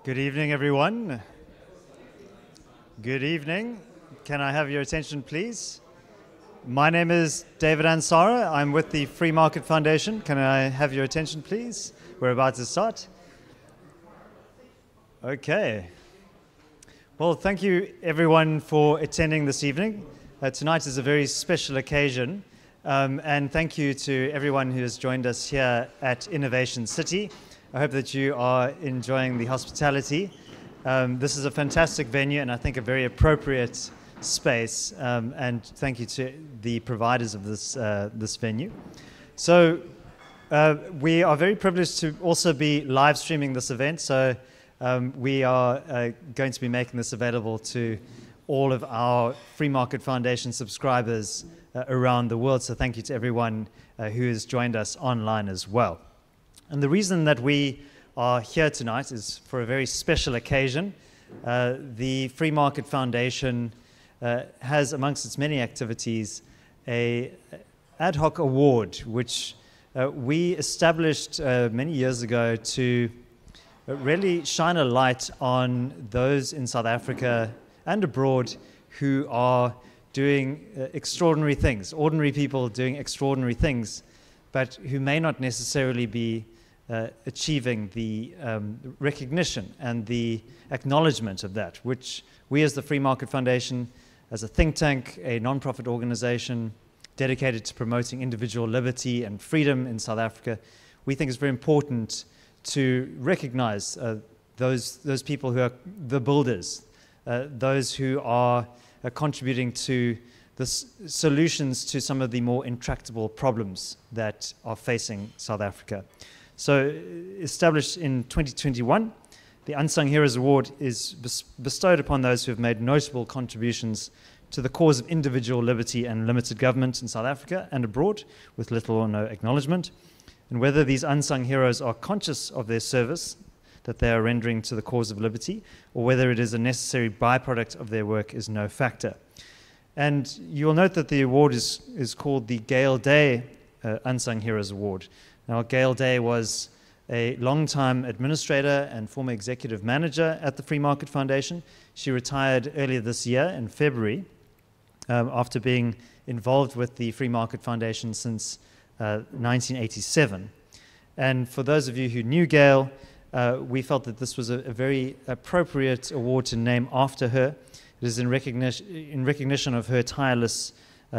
Good evening, everyone. Good evening. Can I have your attention, please? My name is David Ansara. I'm with the Free Market Foundation. Can I have your attention, please? We're about to start. Okay. Well, thank you, everyone, for attending this evening. Tonight is a very special occasion, and thank you to everyone who has joined us here at Innovation City. I hope that you are enjoying the hospitality. This is a fantastic venue and I think a very appropriate space, and thank you to the providers of this venue. So we are very privileged to also be live streaming this event, so we are going to be making this available to all of our Free Market Foundation subscribers around the world, so thank you to everyone who has joined us online as well. And the reason that we are here tonight is for a very special occasion. The Free Market Foundation has, amongst its many activities, an ad hoc award, which we established many years ago to really shine a light on those in South Africa and abroad who are doing extraordinary things, ordinary people doing extraordinary things, but who may not necessarily be achieving the recognition and the acknowledgement of that, which we as the Free Market Foundation, as a think tank, a non-profit organization dedicated to promoting individual liberty and freedom in South Africa, we think it's very important to recognize those people who are the builders, those who are contributing to the solutions to some of the more intractable problems that are facing South Africa. So, established in 2021, the Unsung Heroes Award is bestowed upon those who have made notable contributions to the cause of individual liberty and limited government in South Africa and abroad, with little or no acknowledgement. And whether these unsung heroes are conscious of their service that they are rendering to the cause of liberty, or whether it is a necessary byproduct of their work, is no factor. And you will note that the award is called the Gail Day Unsung Heroes Award. Now, Gail Day was a long-time administrator and former executive manager at the Free Market Foundation. She retired earlier this year in February after being involved with the Free Market Foundation since 1987. And for those of you who knew Gail, we felt that this was a very appropriate award to name after her. It is in recognition of her tireless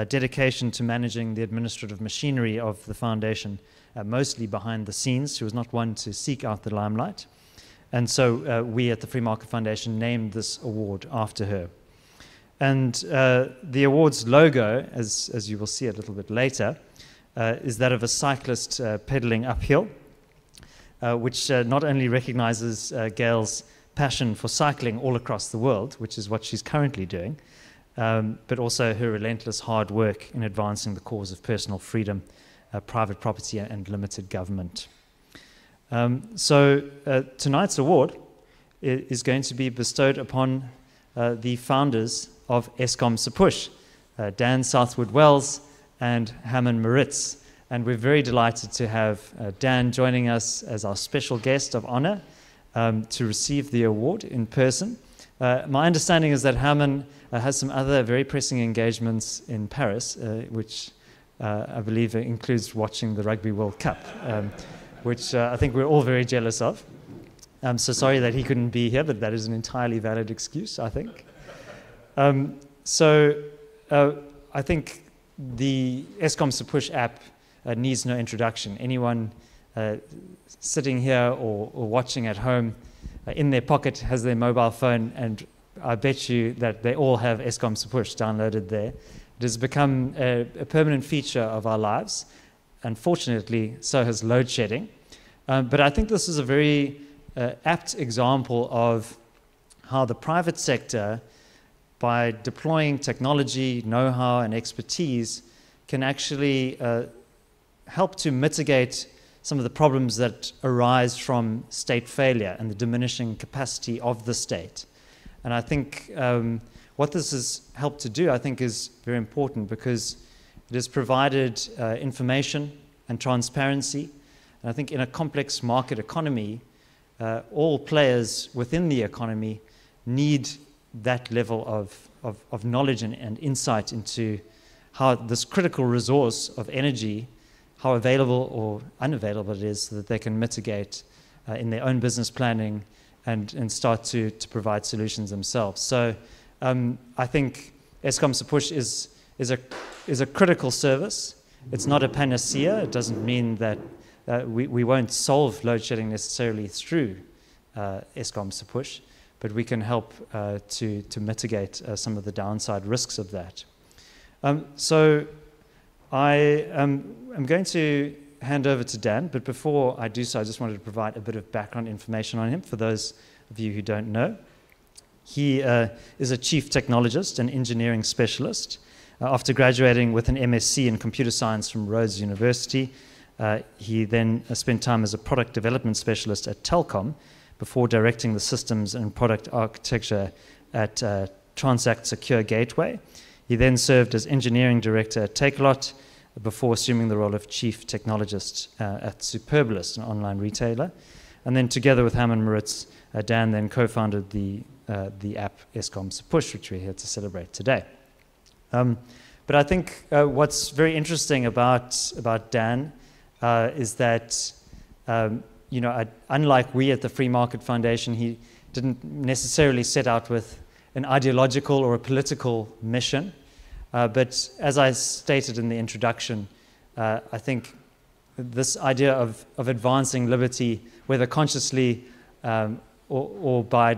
dedication to managing the administrative machinery of the foundation, mostly behind the scenes. She was not one to seek out the limelight. And so we at the Free Market Foundation named this award after her. And the award's logo, as you will see a little bit later, is that of a cyclist pedaling uphill, which not only recognizes Gail's passion for cycling all across the world, which is what she's currently doing, but also her relentless hard work in advancing the cause of personal freedom, private property, and limited government. So tonight's award is going to be bestowed upon the founders of EskomSePush, Dan Southwood-Wells and Herman Maritz. And we're very delighted to have Dan joining us as our special guest of honor to receive the award in person. My understanding is that Herman has some other very pressing engagements in Paris, which I believe includes watching the Rugby World Cup, which I think we're all very jealous of. I'm so sorry that he couldn't be here, but that is an entirely valid excuse, I think. So I think the EskomSePush app needs no introduction. Anyone sitting here or watching at home in their pocket has their mobile phone, and I bet you that they all have EskomSePush downloaded there. It has become a permanent feature of our lives. Unfortunately, so has load shedding. But I think this is a very apt example of how the private sector, by deploying technology, know-how, and expertise, can actually help to mitigate some of the problems that arise from state failure and the diminishing capacity of the state. And I think what this has helped to do, I think, is very important, because it has provided information and transparency. And I think in a complex market economy, all players within the economy need that level of knowledge and insight into how this critical resource of energy, how available or unavailable it is, so that they can mitigate in their own business planning and start to provide solutions themselves. So I think EskomSePush is a critical service. It's not a panacea. It doesn't mean that we won't solve load shedding necessarily through EskomSePush, but we can help to mitigate some of the downside risks of that. So I am going to hand over to Dan, but before I do so, I just wanted to provide a bit of background information on him for those of you who don't know. He is a chief technologist and engineering specialist. After graduating with an MSc in computer science from Rhodes University, he then spent time as a product development specialist at Telkom before directing the systems and product architecture at Transact Secure Gateway. He then served as engineering director at Takealot before assuming the role of chief technologist at Superbalist, an online retailer. And then together with Herman and Maritz, Dan then co-founded the app EskomSePush, which we're here to celebrate today. But I think what's very interesting about Dan is that, unlike we at the Free Market Foundation, he didn't necessarily set out with an ideological or a political mission. But as I stated in the introduction, I think this idea of advancing liberty, whether consciously or by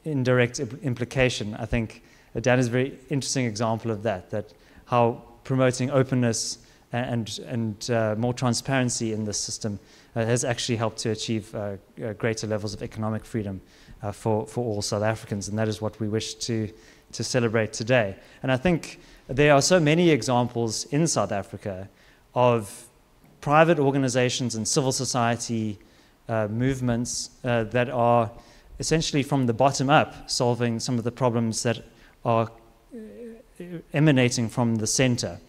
indirect implication, I think Dan is a very interesting example of that how promoting openness and more transparency in the system has actually helped to achieve greater levels of economic freedom for all South Africans, and that is what we wish to celebrate today. And I think there are so many examples in South Africa of private organizations and civil society movements that are essentially from the bottom up solving some of the problems that are emanating from the center.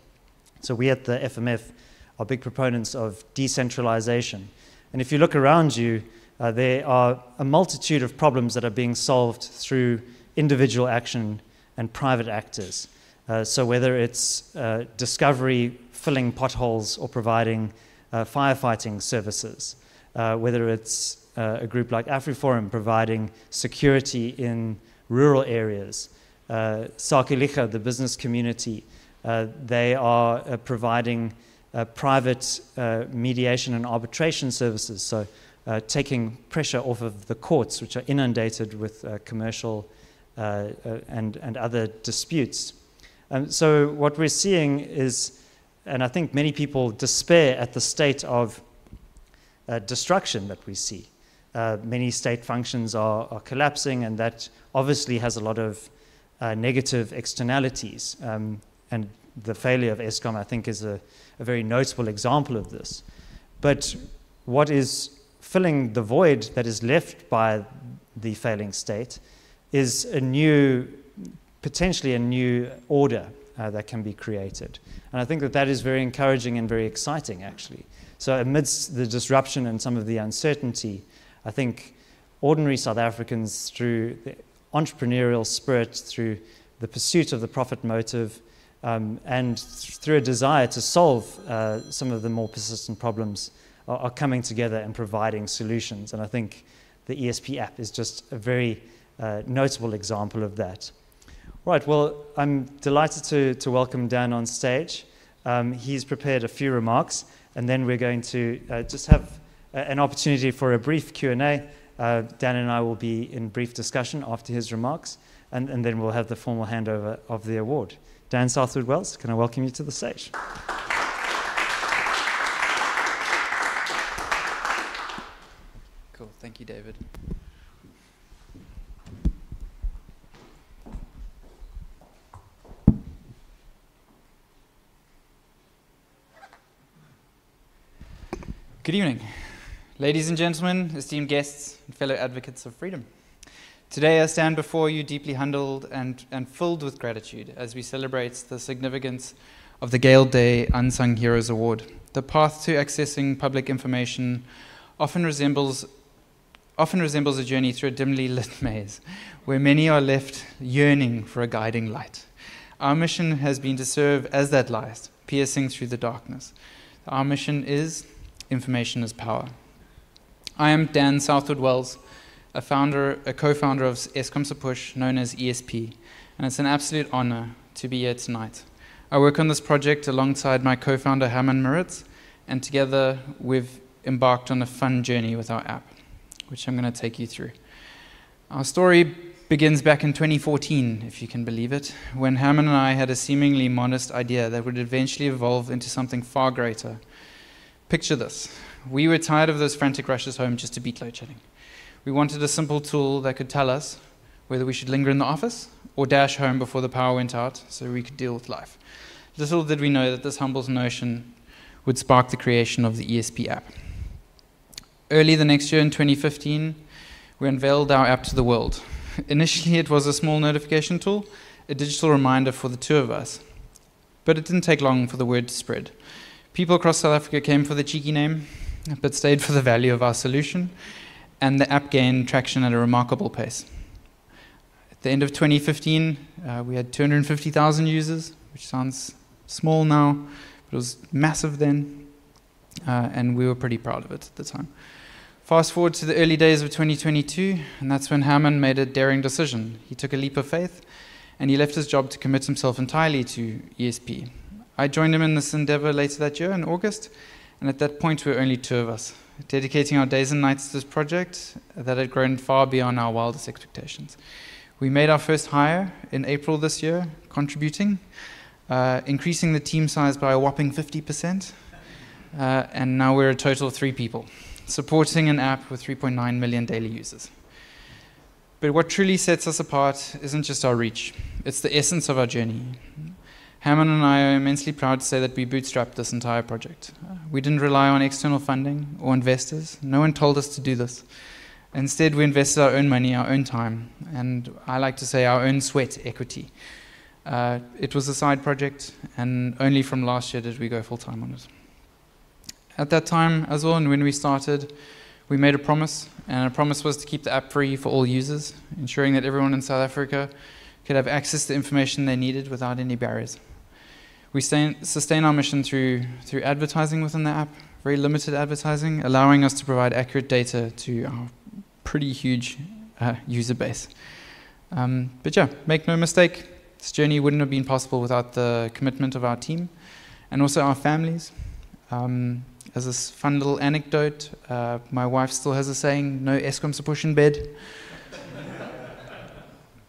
So we at the FMF are big proponents of decentralization. And if you look around you, there are a multitude of problems that are being solved through individual action and private actors. So whether it's discovery, filling potholes, or providing firefighting services, whether it's a group like AfriForum providing security in rural areas, Sakelicha, the business community, they are providing private mediation and arbitration services, so taking pressure off of the courts, which are inundated with commercial and other disputes. So what we're seeing is, and I think many people despair at the state of destruction that we see. Many state functions are collapsing, and that obviously has a lot of negative externalities. And the failure of Eskom, I think, is a very notable example of this. But what is filling the void that is left by the failing state is potentially a new order that can be created. And I think that is very encouraging and very exciting, actually. So amidst the disruption and some of the uncertainty, I think ordinary South Africans, through the entrepreneurial spirit, through the pursuit of the profit motive, and through a desire to solve some of the more persistent problems, are coming together and providing solutions. And I think the ESP app is just a very notable example of that. Right, well, I'm delighted to welcome Dan on stage. He's prepared a few remarks, and then we're going to just have an opportunity for a brief Q&A. Dan and I will be in brief discussion after his remarks, and then we'll have the formal handover of the award. Dan Southwood-Wells, can I welcome you to the stage? Cool, thank you, David. Good evening, ladies and gentlemen, esteemed guests, and fellow advocates of freedom. Today I stand before you deeply humbled and filled with gratitude as we celebrate the significance of the Gail Day Unsung Heroes Award. The path to accessing public information often resembles often resembles a journey through a dimly lit maze, where many are left yearning for a guiding light. Our mission has been to serve as that light, piercing through the darkness. Our mission is information is power. I am Dan Southwood-Wells, a co-founder of EskomSePush, known as ESP, and it's an absolute honor to be here tonight. I work on this project alongside my co-founder Herman Maritz, and together we've embarked on a fun journey with our app, which I'm going to take you through. Our story begins back in 2014, if you can believe it, when Herman and I had a seemingly modest idea that would eventually evolve into something far greater. Picture this. We were tired of those frantic rushes home just to beat load shedding. We wanted a simple tool that could tell us whether we should linger in the office or dash home before the power went out so we could deal with life. Little did we know that this humble notion would spark the creation of the ESP app. Early the next year in 2015, we unveiled our app to the world. Initially, it was a small notification tool, a digital reminder for the two of us. But it didn't take long for the word to spread. People across South Africa came for the cheeky name, but stayed for the value of our solution, and the app gained traction at a remarkable pace. At the end of 2015, we had 250,000 users, which sounds small now, but it was massive then, and we were pretty proud of it at the time. Fast forward to the early days of 2022, and that's when Herman made a daring decision. He took a leap of faith, and he left his job to commit himself entirely to ESP. I joined him in this endeavor later that year in August, and at that point we were only two of us, dedicating our days and nights to this project that had grown far beyond our wildest expectations. We made our first hire in April this year, contributing, increasing the team size by a whopping 50%, and now we're a total of 3 people, supporting an app with 3.9 million daily users. But what truly sets us apart isn't just our reach, it's the essence of our journey. Herman and I are immensely proud to say that we bootstrapped this entire project. We didn't rely on external funding or investors. No one told us to do this. Instead, we invested our own money, our own time, and I like to say our own sweat equity. It was a side project, and only from last year did we go full-time on it. At that time as well, and when we started, we made a promise, and our promise was to keep the app free for all users, ensuring that everyone in South Africa could have access to information they needed without any barriers. We sustain our mission through advertising within the app, very limited advertising, allowing us to provide accurate data to our pretty huge user base. But yeah, make no mistake, this journey wouldn't have been possible without the commitment of our team and also our families. As a fun little anecdote, my wife still has a saying, no EskomSePush in bed.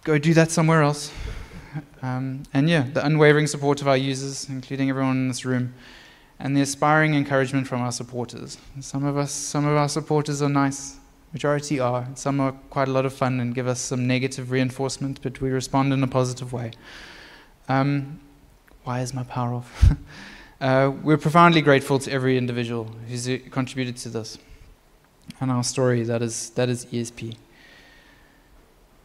Go do that somewhere else. And yeah, the unwavering support of our users, including everyone in this room, and the aspiring encouragement from our supporters. Some of our supporters are nice, majority are. Some are quite a lot of fun and give us some negative reinforcement, but we respond in a positive way. Why is my power off? We're profoundly grateful to every individual who's contributed to this and our story that is ESP.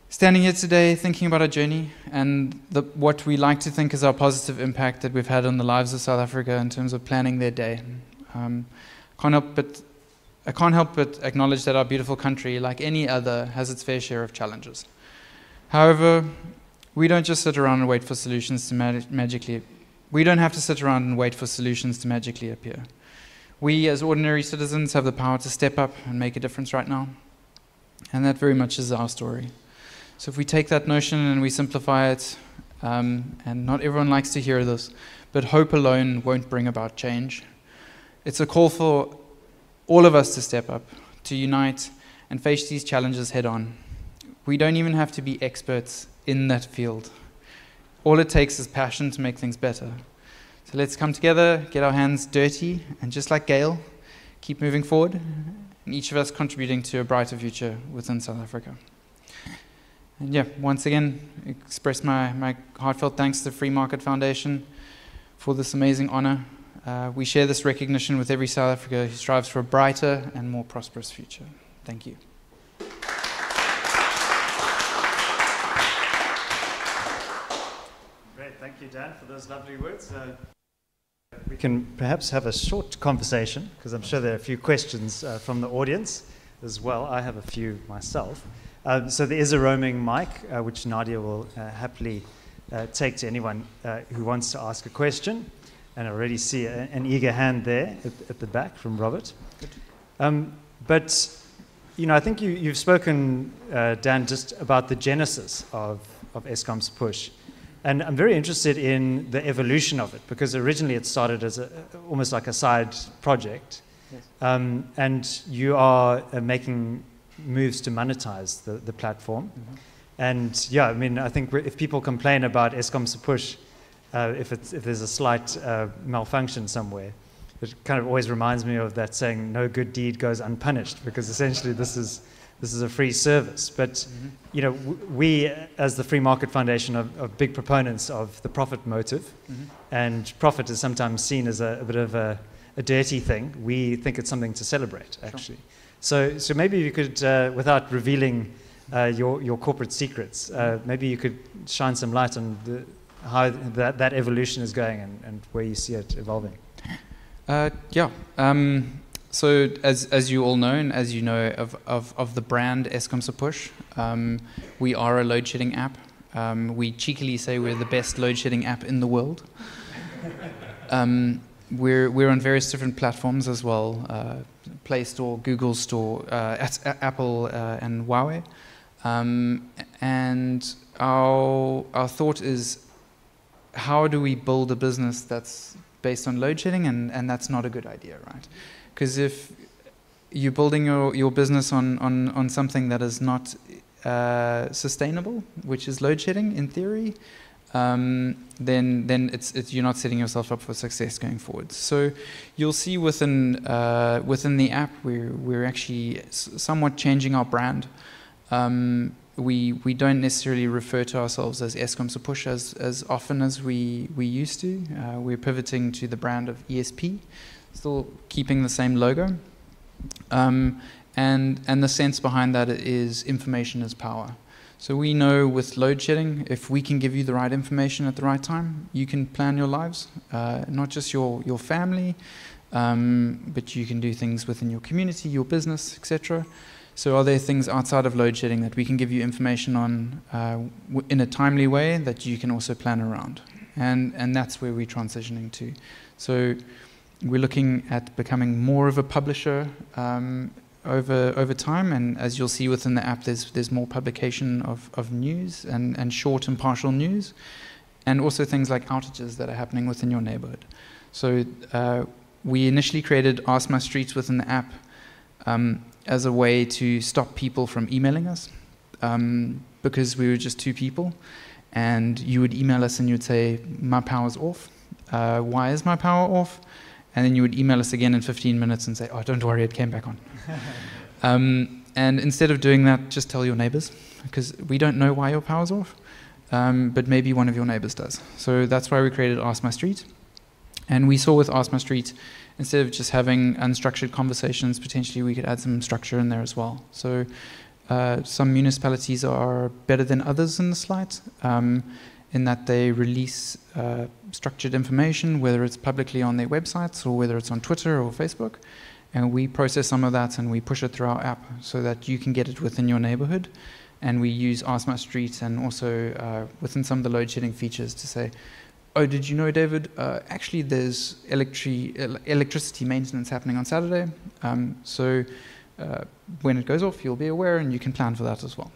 Standing here today, thinking about our journey and what we like to think is our positive impact that we've had on the lives of South Africa in terms of planning their day. I can't help but acknowledge that our beautiful country, like any other, has its fair share of challenges. However, we don't just sit around and wait for solutions to magically. We don't have to sit around and wait for solutions to magically appear. We, as ordinary citizens, have the power to step up and make a difference right now, and that very much is our story. So if we take that notion and we simplify it, and not everyone likes to hear this, but hope alone won't bring about change. It's a call for all of us to step up, to unite, and face these challenges head on. We don't even have to be experts in that field. All it takes is passion to make things better. So let's come together, get our hands dirty, and just like Gail, keep moving forward, and each of us contributing to a brighter future within South Africa. And yeah, once again, express my heartfelt thanks to the Free Market Foundation for this amazing honor. We share this recognition with every South Africa who strives for a brighter and more prosperous future. Thank you. Great, thank you, Dan, for those lovely words. We can perhaps have a short conversation, because I'm sure there are a few questions from the audience. as well. I have a few myself. So there is a roaming mic, which Nadia will happily take to anyone who wants to ask a question. And I already see an eager hand there at the back from Robert. But I think you've spoken, Dan, just about the genesis of EskomSePush. And I'm very interested in the evolution of it, because originally it started as almost like a side project. Yes. And you are making moves to monetize the platform. Mm-hmm. And yeah, I mean, I think if people complain about EskomSePush, if there's a slight malfunction somewhere, it kind of always reminds me of that saying, no good deed goes unpunished, because essentially this is a free service. But we, as the Free Market Foundation, are big proponents of the profit motive, and profit is sometimes seen as a bit of a dirty thing. We think it's something to celebrate, actually. Sure. So maybe you could, without revealing your corporate secrets, maybe you could shine some light on how that evolution is going and where you see it evolving. So as you all know, and as you know of the brand EskomSePush, we are a load shedding app. We cheekily say we're the best load shedding app in the world. We're on various different platforms as well, Play Store, Google Store, Apple, and Huawei. And our thought is, how do we build a business that's based on load shedding? And that's not a good idea, right? Because if you're building your business on something that is not sustainable, which is load shedding in theory, then you're not setting yourself up for success going forward. So you'll see within the app we're actually somewhat changing our brand. We don't necessarily refer to ourselves as EskomSePush as often as we used to. We're pivoting to the brand of ESP, still keeping the same logo. And the sense behind that is information is power. So we know with load shedding, if we can give you the right information at the right time, you can plan your lives, not just your family, but you can do things within your community, your business, etc. So are there things outside of load shedding that we can give you information on in a timely way that you can also plan around? And that's where we're transitioning to. So we're looking at becoming more of a publisher over time, and as you'll see within the app, there's more publication of news and short and partial news, and also things like outages that are happening within your neighborhood. So we initially created Ask My Streets within the app as a way to stop people from emailing us, because we were just two people, and you would email us and you'd say, my power's off. Why is my power off? And then you would email us again in 15 minutes and say, oh, don't worry, it came back on. And instead of doing that, just tell your neighbors, because we don't know why your power's off, but maybe one of your neighbors does. So that's why we created Ask My Street. And we saw with Ask My Street, instead of just having unstructured conversations, potentially we could add some structure in there as well. So some municipalities are better than others in this light, in that they release structured information, whether it's publicly on their websites or whether it's on Twitter or Facebook. And we process some of that and we push it through our app so that you can get it within your neighborhood. And we use Ask My Street and also within some of the load shedding features to say, oh, did you know, David, actually there's electricity maintenance happening on Saturday. So when it goes off, you'll be aware and you can plan for that as well.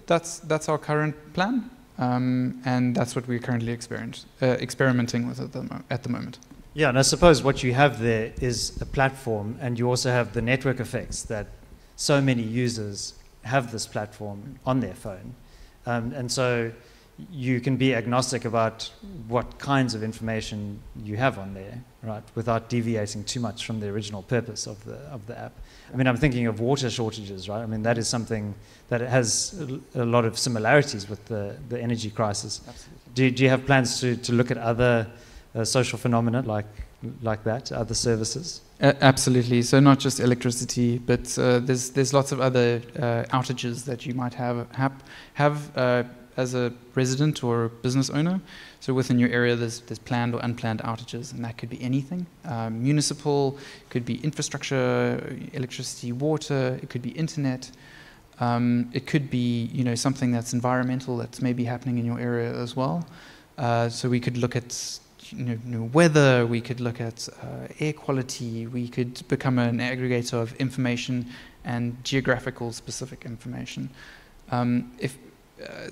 That's our current plan. And that's what we're currently experimenting with at the moment. Yeah, and I suppose what you have there is a platform, and you also have the network effects that so many users have this platform on their phone. And so you can be agnostic about what kinds of information you have on there, right, without deviating too much from the original purpose of the app. I mean, I'm thinking of water shortages, right? I mean, that is something that has a lot of similarities with the energy crisis. Absolutely. Do you have plans to look at other social phenomena like that, other services? Absolutely. So not just electricity, but there's lots of other outages that you might have as a resident or business owner. So within your area, there's planned or unplanned outages, and that could be anything. Municipal, could be infrastructure, electricity, water, it could be internet. It could be, something that's environmental that's maybe happening in your area as well. So we could look at weather, we could look at air quality, we could become an aggregator of information and geographical specific information.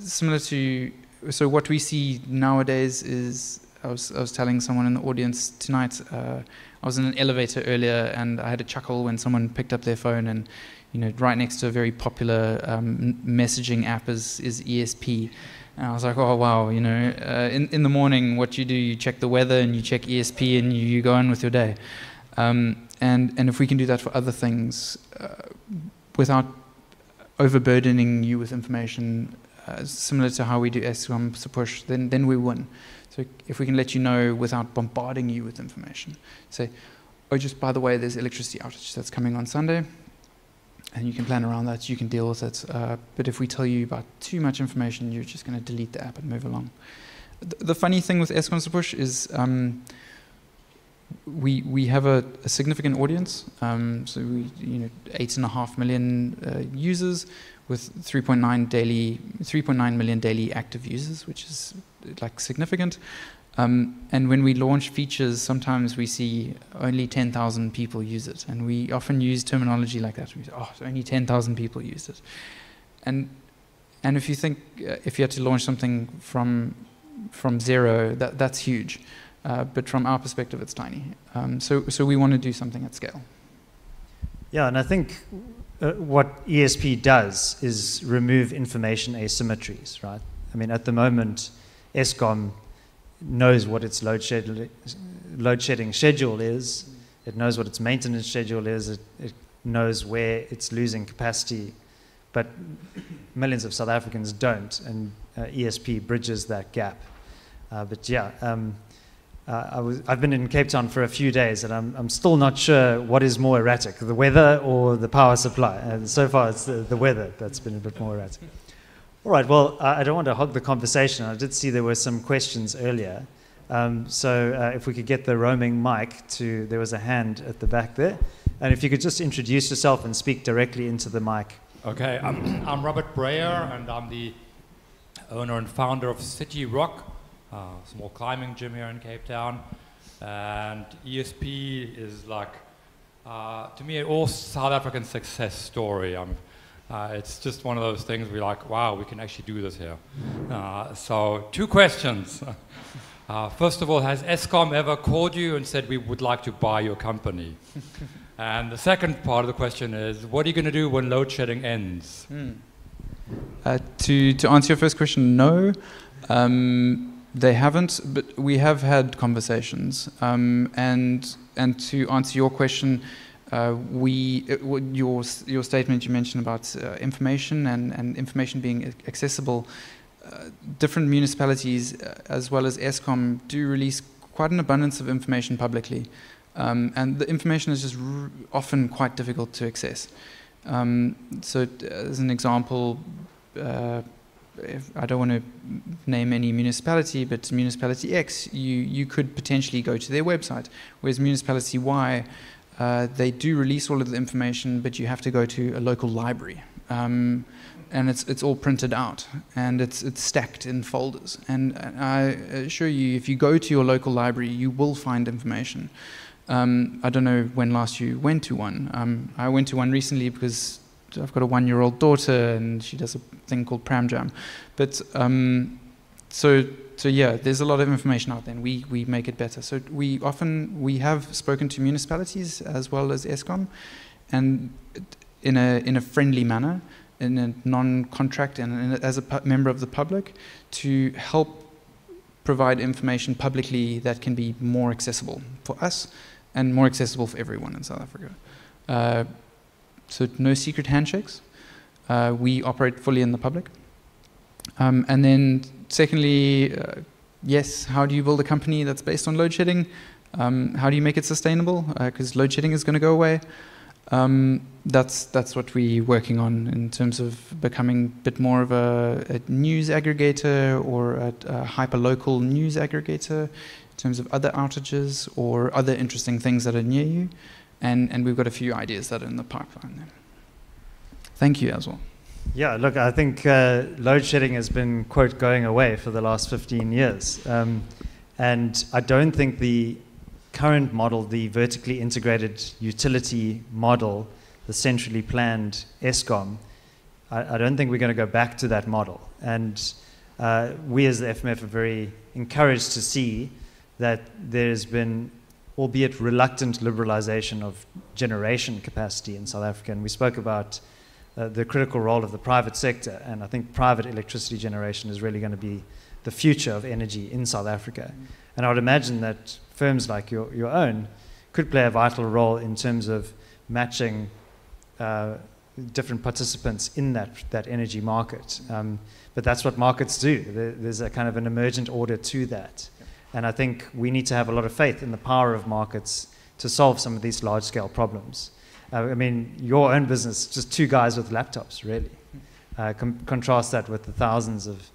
So what we see nowadays is, I was telling someone in the audience tonight, I was in an elevator earlier and I had a chuckle when someone picked up their phone and right next to a very popular messaging app is ESP. And I was like, oh wow, in the morning what you do, you check the weather and you check ESP and you go on with your day. And if we can do that for other things without overburdening you with information, similar to how we do EskomSePush, then we win. So if we can let you know without bombarding you with information, say, oh, just by the way, there's electricity outage that's coming on Sunday, and you can plan around that, you can deal with it. But if we tell you about too much information, you're just going to delete the app and move along. The funny thing with EskomSePush is we have a significant audience. So we 8.5 million users with 3.9 million daily active users, which is significant. And when we launch features, sometimes we see only 10,000 people use it. And we often use terminology like that. We say, oh, only 10,000 people used it. And if you think, if you had to launch something from zero, that's huge. But from our perspective, it's tiny. So we want to do something at scale. Yeah, and I think what ESP does is remove information asymmetries, right? I mean, at the moment, Eskom knows what its load shedding schedule is. It knows what its maintenance schedule is. It knows where it's losing capacity. But millions of South Africans don't, and ESP bridges that gap. But yeah, I've been in Cape Town for a few days, and I'm still not sure what is more erratic, the weather or the power supply. And so far, it's the weather that's been a bit more erratic. All right, well, I don't want to hog the conversation. I did see there were some questions earlier. So if we could get the roaming mic to, there was a hand at the back there. And if you could just introduce yourself and speak directly into the mic. Okay, I'm Robert Breyer, and I'm the owner and founder of City Rock, a small climbing gym here in Cape Town. And ESP is to me, all South African success story. It's just one of those things we're like, wow, we can actually do this here. So 2 questions. First of all, has Eskom ever called you and said we would like to buy your company? And the second part of the question is, what are you going to do when load shedding ends? To answer your first question, no. They haven't, but we have had conversations. And to answer your question, your statement you mentioned about information and information being accessible, different municipalities as well as Eskom do release quite an abundance of information publicly. And the information is just often quite difficult to access. So as an example, I don't want to name any municipality, but Municipality X, you could potentially go to their website, whereas Municipality Y, they do release all of the information, but you have to go to a local library. And it's all printed out, and it's stacked in folders. And I assure you, if you go to your local library, you will find information. I don't know when last you went to one. I went to one recently because I've got a 1-year-old daughter, and she does a thing called Pram Jam. But so yeah, there's a lot of information out there, and we make it better. So we have spoken to municipalities as well as Eskom, and in a friendly manner, in a non-contract, and as a member of the public, to help provide information publicly that can be more accessible for us and more accessible for everyone in South Africa. So no secret handshakes. We operate fully in the public. And then secondly, yes, how do you build a company that's based on load shedding? How do you make it sustainable? Because load shedding is going to go away. That's what we're working on in terms of becoming a bit more of a news aggregator or a hyper-local news aggregator in terms of other outages or other interesting things that are near you. And we've got a few ideas that are in the pipeline there. Thank you as well. Yeah, look, I think load shedding has been, quote, going away for the last 15 years. And I don't think the current model, the vertically integrated utility model, the centrally planned Eskom, I don't think we're going to go back to that model. And we as the FMF are very encouraged to see that there's been, albeit reluctant, liberalization of generation capacity in South Africa. And we spoke about the critical role of the private sector, and I think private electricity generation is really going to be the future of energy in South Africa. And I would imagine that firms like your own could play a vital role in terms of matching different participants in that energy market. But that's what markets do. There's a kind of an emergent order to that. And I think we need to have a lot of faith in the power of markets to solve some of these large-scale problems. I mean, your own business, just two guys with laptops, really. Contrast that with the thousands of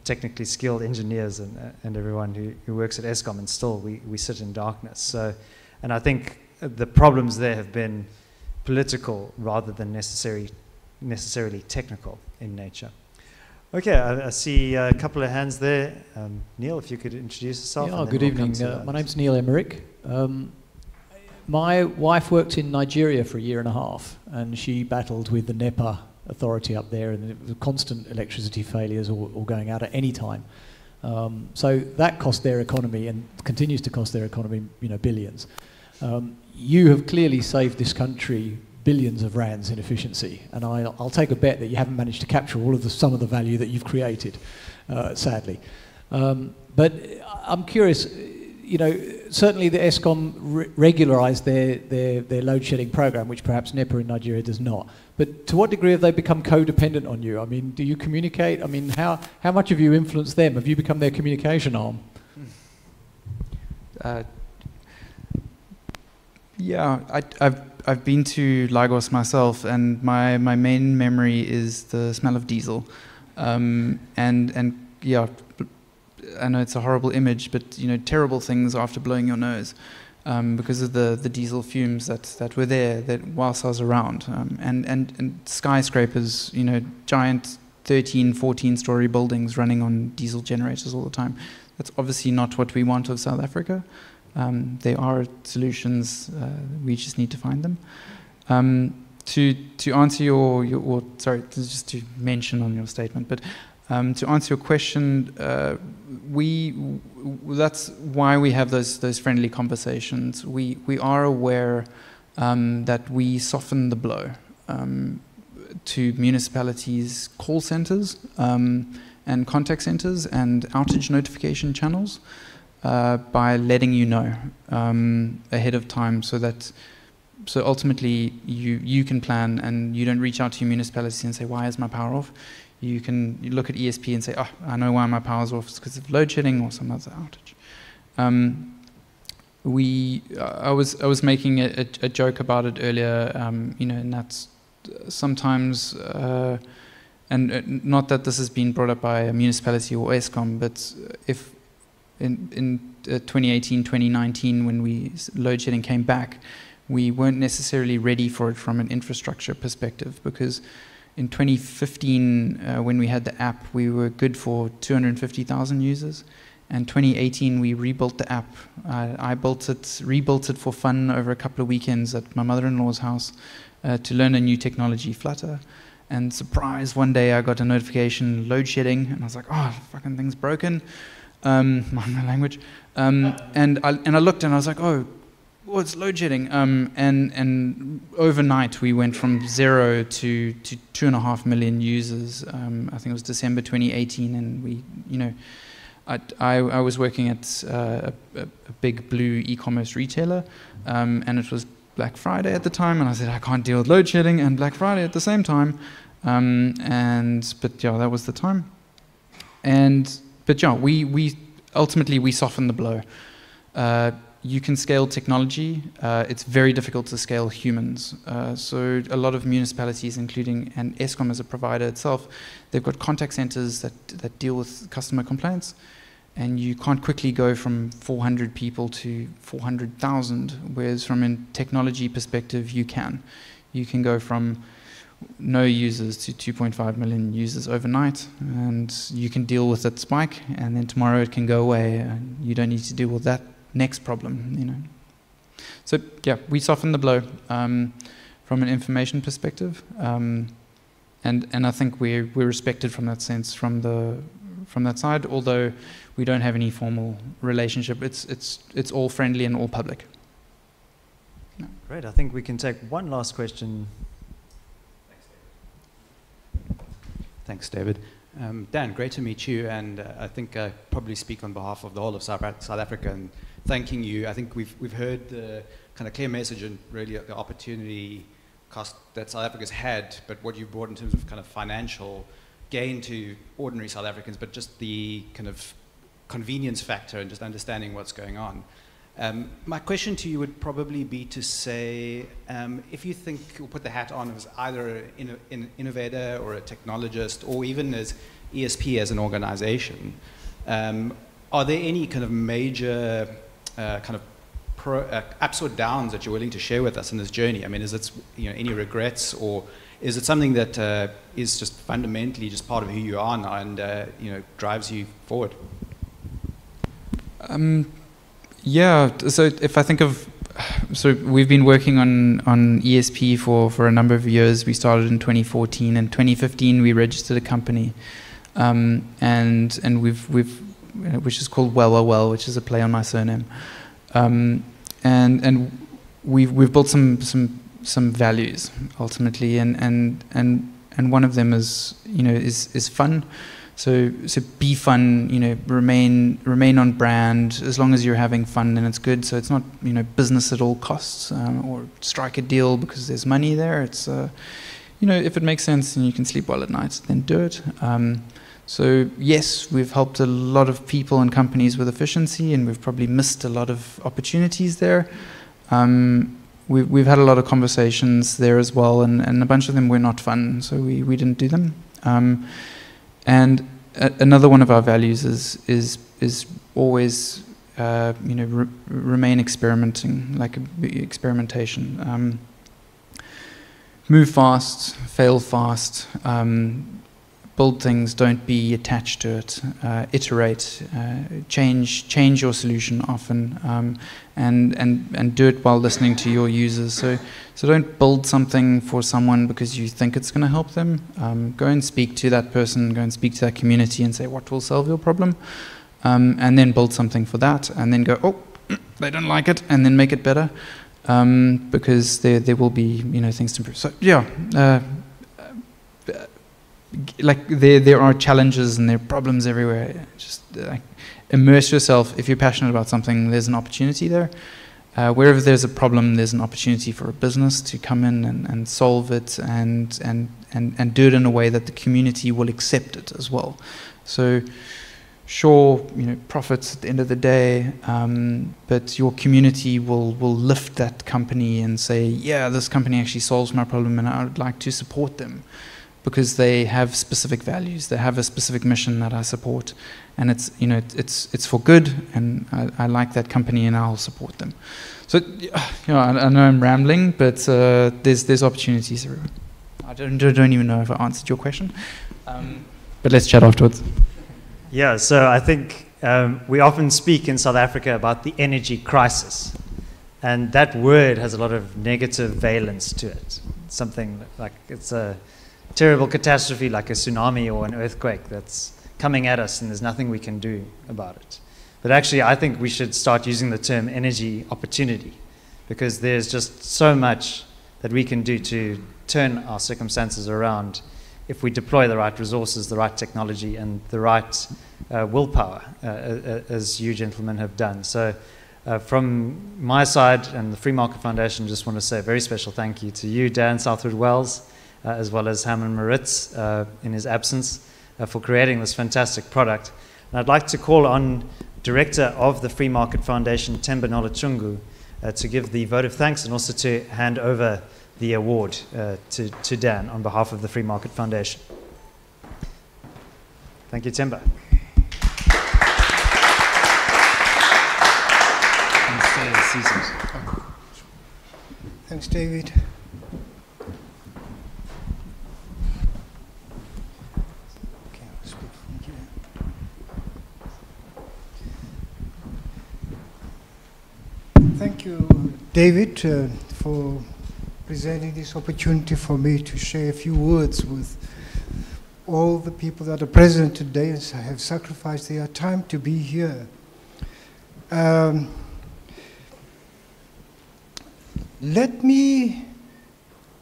technically skilled engineers and everyone who works at Eskom, and still we sit in darkness. So, and I think the problems there have been political rather than necessarily technical in nature. Okay, I see a couple of hands there. Neil, if you could introduce yourself. Yeah, good evening. My name's Neil Emmerich. My wife worked in Nigeria for 1.5 years, and she battled with the NEPA authority up there, and it was constant electricity failures or going out at any time. So that cost their economy and continues to cost their economy, billions. You have clearly saved this country billions of rands in efficiency, and I'll take a bet that you haven't managed to capture all of some of the value that you've created, sadly. But I'm curious, certainly the Eskom regularised their load shedding program, which perhaps NEPA in Nigeria does not. But to what degree have they become codependent on you? I mean, do you communicate? I mean, how much have you influenced them? Have you become their communication arm? Yeah, I've been to Lagos myself, and my main memory is the smell of diesel, and yeah, I know it's a horrible image, but terrible things after blowing your nose, because of the diesel fumes that were there that whilst I was around, and skyscrapers, giant 13, 14-story buildings running on diesel generators all the time. That's obviously not what we want of South Africa. There are solutions, we just need to find them. To answer your sorry, just to mention on your statement, but to answer your question, that's why we have those friendly conversations. We are aware that we soften the blow to municipalities' call centers and contact centers and outage notification channels. By letting you know ahead of time, so ultimately you can plan and you don't reach out to your municipality and say, why is my power off? You can look at ESP and say, oh, I know why my power's off. It's because of load shedding or some other outage. I was making a joke about it earlier, and that's sometimes, and not that this has been brought up by a municipality or Eskom, but if in 2018, 2019, when load shedding came back, we weren't necessarily ready for it from an infrastructure perspective, because in 2015, when we had the app, we were good for 250,000 users. And 2018, we rebuilt the app. I rebuilt it for fun over a couple of weekends at my mother-in-law's house to learn a new technology, Flutter. And surprise, one day I got a notification, load shedding, and I was like, oh, fucking thing's broken. My language, and I looked and I was like, oh, it's load shedding, and overnight we went from 0 to 2.5 million users. I think it was December 2018, and we, I was working at a big blue e-commerce retailer, and it was Black Friday at the time, and I said I can't deal with load shedding and Black Friday at the same time, but yeah, that was the time, But yeah, we ultimately soften the blow. you can scale technology. It's very difficult to scale humans. So a lot of municipalities, including and Eskom as a provider itself, they've got contact centers that deal with customer complaints. And you can't quickly go from 400 people to 400,000, whereas from a technology perspective, you can. You can go from no users to 2.5 million users overnight, and you can deal with that spike, and then tomorrow it can go away, and you don't need to deal with that next problem, you know. So yeah, we soften the blow from an information perspective, and I think we're respected from that sense, from that side. Although we don't have any formal relationship, it's all friendly and all public. No. Great. I think we can take one last question. Thanks, David. Dan, great to meet you, and I think I probably speak on behalf of the whole of South Africa in thanking you. I think we've heard the kind of clear message and really the opportunity cost that South Africa's had, but what you've brought in terms of kind of financial gain to ordinary South Africans, but just the kind of convenience factor and just understanding what's going on. My question to you would probably be to say, if you think, or put the hat on as either an innovator or a technologist, or even as ESP as an organization, are there any kind of major kind of ups or downs that you're willing to share with us in this journey? I mean, is it, you know, any regrets, or is it something that is just fundamentally just part of who you are now and you know, drives you forward? Yeah, so if I think of, so we've been working on ESP for a number of years. We started in 2014. In 2015, we registered a company, and we've which is called Well, which is a play on my surname, and we've built some values ultimately, and one of them is, you know, is fun. So be fun, you know, remain on brand. As long as you're having fun, then it's good. So it's not, you know, business at all costs, or strike a deal because there's money there. It's, you know, if it makes sense and you can sleep well at night, then do it. So yes, we've helped a lot of people and companies with efficiency, and we've probably missed a lot of opportunities there. We've had a lot of conversations there as well, and a bunch of them were not fun, so we didn't do them. And another one of our values is always, you know, remain experimenting, like experimentation. Move fast, fail fast, build things, don't be attached to it, iterate, change your solution often, and do it while listening to your users. So don't build something for someone because you think it's going to help them. Go and speak to that person, go and speak to that community and say, what will solve your problem? And then build something for that, and then go, oh, they don't like it, and then make it better, because there will be, you know, things to improve. So yeah, like there are challenges and there are problems everywhere. Just immerse yourself. If you're passionate about something, there's an opportunity there. Wherever there's a problem, there's an opportunity for a business to come in and solve it, and do it in a way that the community will accept it as well. So sure, you know, profits at the end of the day, but your community will lift that company and say, yeah, this company actually solves my problem, and I would like to support them, because they have specific values, they have a specific mission that I support, and it's, you know, it's for good, and I like that company and I'll support them. So, you know, I know I'm rambling, but there's opportunities everywhere. I don't even know if I answered your question, but let's chat afterwards. Yeah, so I think we often speak in South Africa about the energy crisis, and that word has a lot of negative valence to it. Something like it's a terrible catastrophe like a tsunami or an earthquake that's coming at us and there's nothing we can do about it. But actually, I think we should start using the term energy opportunity, because there's just so much that we can do to turn our circumstances around if we deploy the right resources, the right technology, and the right willpower, as you gentlemen have done. So from my side and the Free Market Foundation, just want to say a very special thank you to you, Dan, Southwood-Wells, as well as Herman Maritz in his absence, for creating this fantastic product. And I'd like to call on director of the Free Market Foundation, Themba Nolachungu, to give the vote of thanks and also to hand over the award to Dan on behalf of the Free Market Foundation. Thank you, Themba. Thanks, David. Okay, I'll speak from here. Thank you, David, for presenting this opportunity for me to share a few words with all the people that are present today and have sacrificed their time to be here. Let me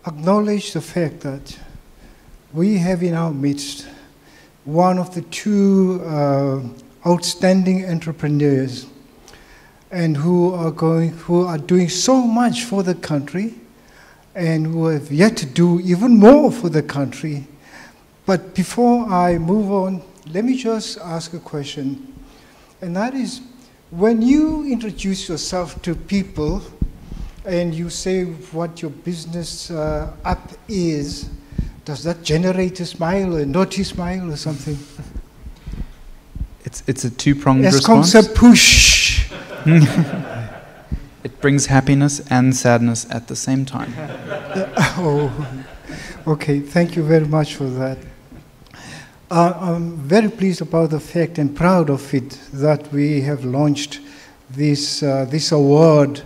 acknowledge the fact that we have in our midst one of the two outstanding entrepreneurs and who are doing so much for the country and who have yet to do even more for the country. But before I move on, let me just ask a question, and that is, when you introduce yourself to people and you say what your business app is, does that generate a smile, a naughty smile or something? It's a two-pronged response. EskomSePush. It brings happiness and sadness at the same time. Oh, okay, thank you very much for that. I'm very pleased about the fact and proud of it that we have launched this award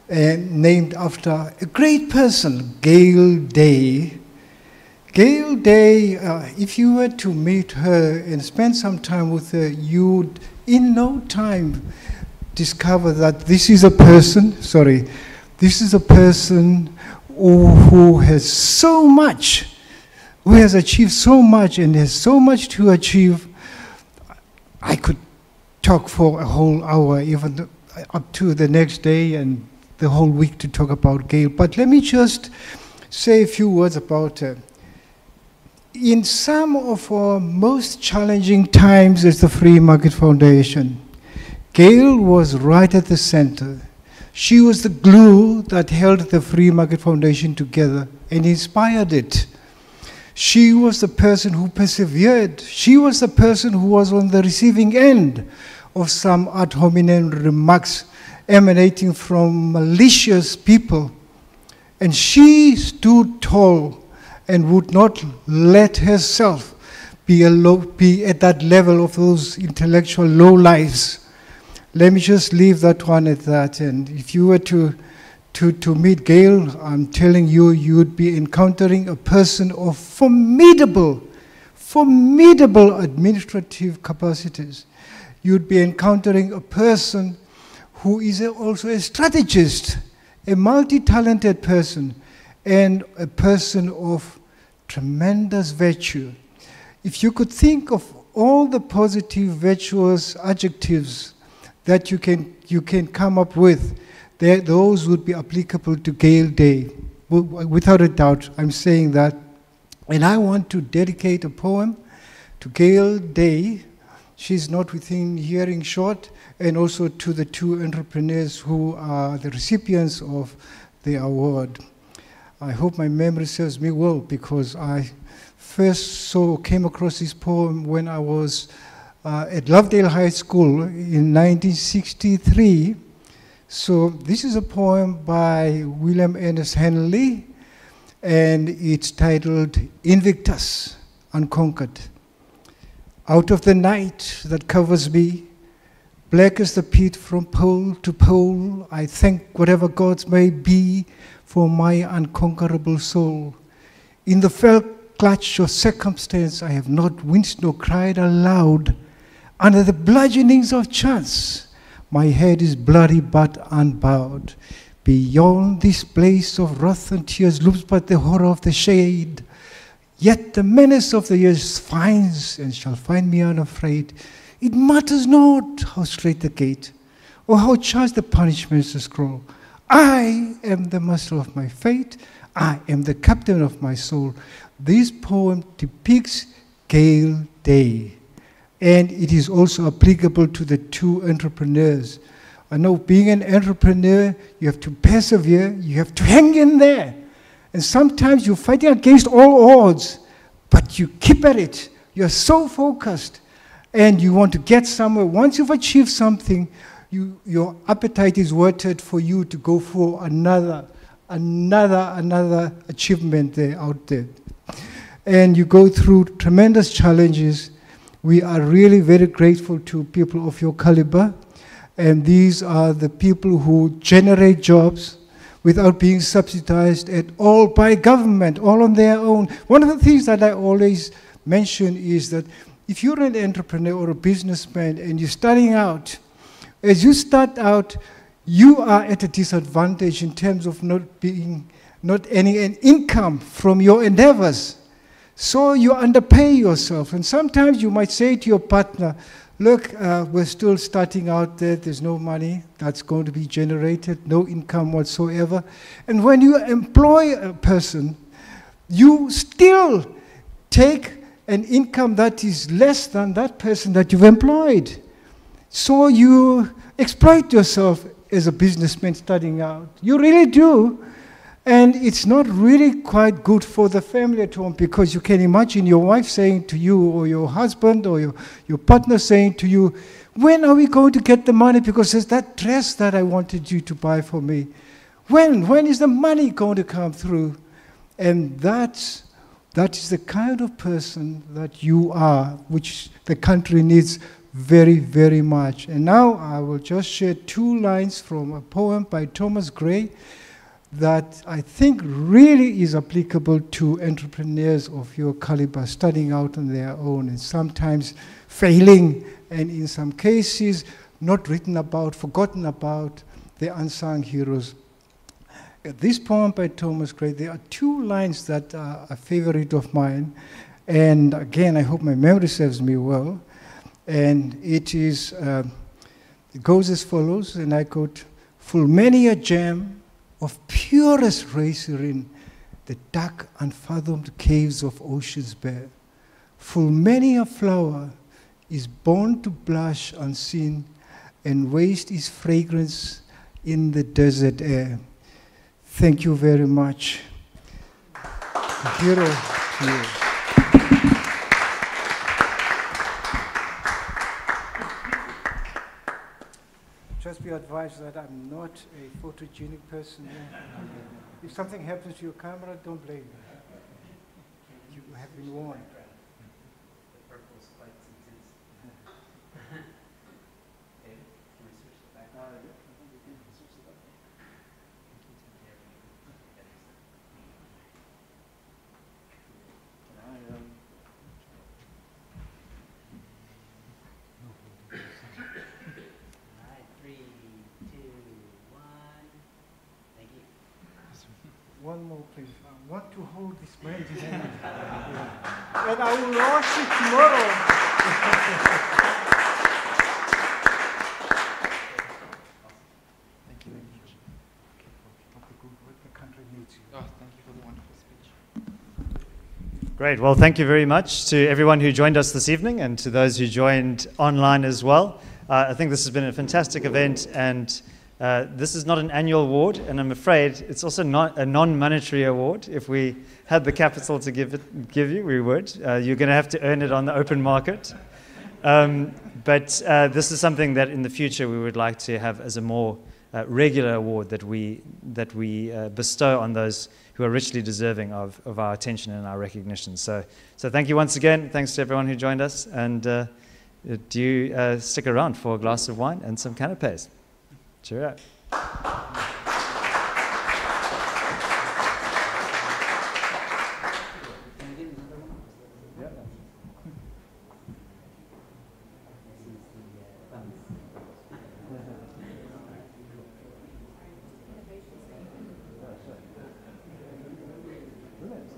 named after a great person, Gail Day. Gail Day, if you were to meet her and spend some time with her, you'd in no time discover that this is a person who has so much, who has achieved so much and has so much to achieve. I could talk for a whole hour, even up to the next day and the whole week to talk about Gail. But let me just say a few words about her. In some of our most challenging times as the Free Market Foundation, Gail was right at the center. She was the glue that held the Free Market Foundation together and inspired it. She was the person who persevered. She was the person who was on the receiving end of some ad hominem remarks emanating from malicious people. And she stood tall and would not let herself be at that level of those intellectual lowlifes. Let me just leave that one at that. And if you were to meet Gail, I'm telling you, you'd be encountering a person of formidable administrative capacities. You'd be encountering a person who is also a strategist, a multi-talented person, and a person of tremendous virtue. If you could think of all the positive, virtuous adjectives that you can come up with, those would be applicable to Gail Day. Without a doubt, I'm saying that. And I want to dedicate a poem to Gail Day. She's not within hearing shot, and also to the two entrepreneurs who are the recipients of the award. I hope my memory serves me well, because I first came across this poem when I was at Lovedale High School in 1963. So this is a poem by William Ernest Henley, and it's titled Invictus, Unconquered. Out of the night that covers me, black as the pit from pole to pole, I thank whatever gods may be for my unconquerable soul. In the fell clutch of circumstance, I have not winced nor cried aloud. Under the bludgeonings of chance, my head is bloody but unbowed. Beyond this place of wrath and tears looms but the horror of the shade. Yet the menace of the years finds and shall find me unafraid. It matters not how straight the gate, or how charged the punishments to scroll. I am the master of my fate. I am the captain of my soul. This poem depicts Gail Day. and it is also applicable to the two entrepreneurs. I know being an entrepreneur, you have to persevere, you have to hang in there. And sometimes you're fighting against all odds, but you keep at it. You're so focused, and you want to get somewhere. Once you've achieved something, your appetite is whetted for you to go for another achievement there, out there. And you go through tremendous challenges. We are really very grateful to people of your caliber. And these are the people who generate jobs without being subsidized at all by government, all on their own. One of the things that I always mention is that if you're an entrepreneur or a businessman and you're starting out, as you start out, you are at a disadvantage in terms of not earning an income from your endeavors. So you underpay yourself. And sometimes you might say to your partner, look, we're still starting out there, there's no money that's going to be generated, no income whatsoever. And when you employ a person, you still take an income that is less than that person that you've employed. So you exploit yourself as a businessman starting out. You really do. And it's not really quite good for the family at home, because you can imagine your wife saying to you, or your husband or your partner saying to you, when are we going to get the money? Because there's that dress that I wanted you to buy for me. When is the money going to come through? And that is the kind of person that you are, which the country needs very, very much. And now I will just share 2 lines from a poem by Thomas Gray that I think really is applicable to entrepreneurs of your caliber, starting out on their own and sometimes failing, and in some cases not written about, forgotten about, the unsung heroes. This poem by Thomas Gray, there are 2 lines that are a favorite of mine, and again, I hope my memory serves me well. And it goes as follows, and I quote, "Full many a gem of purest razor in the dark, unfathomed caves of oceans bare. Full many a flower is born to blush unseen and waste its fragrance in the desert air." Thank you very much. Hero to you. Just be advised that I'm not a photogenic person. If something happens to your camera, don't blame me. You have been warned. One more, please. I want to hold this man's hand. And I will wash it tomorrow. Thank you very much. Hope the good work the country needs you. Oh, thank you for the wonderful speech. Great. Well, thank you very much to everyone who joined us this evening and to those who joined online as well. I think this has been a fantastic event, and this is not an annual award, and I'm afraid it's also not a non-monetary award. If we had the capital to give you, we would. You're going to have to earn it on the open market. But this is something that in the future we would like to have as a more regular award that we bestow on those who are richly deserving of our attention and our recognition. So thank you once again. Thanks to everyone who joined us, and do stick around for a glass of wine and some canapes. Cheerio.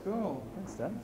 Cool. Thanks, Dan.